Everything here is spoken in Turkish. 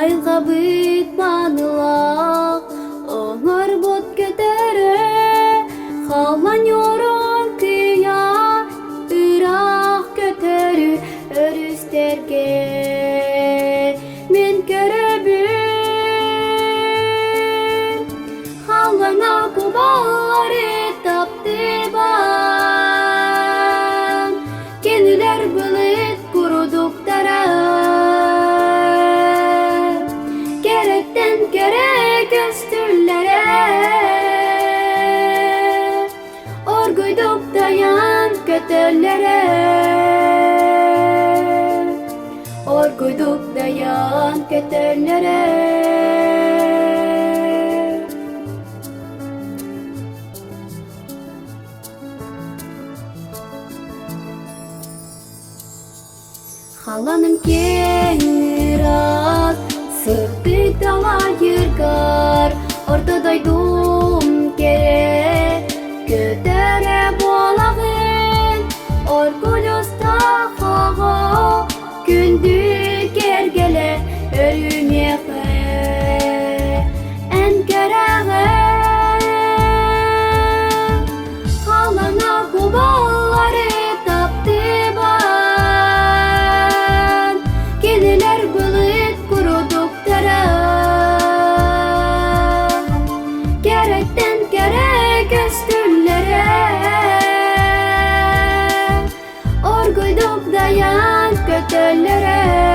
Ayga bıtmanılak Onar bot kötere Halan yorun kıya Irak köteri Örüsterge Men körebüm Halana kubalları taptı ban Kendiler bılıt kuruduk Gerekten gerek üstürlere Orguyduk dayan kötülere Orguyduk dayan kötülere Halanım kehirat Sırtık dala yırgar Ortadaydum kere Kötere bolağın Orgulusta hağa Kündük ergele Örümeğe En kereğe Halana kubalları taptı ban Kediler bılıt kuruduk Gerekten gerek üstünlere Orguyduk dayan kötülere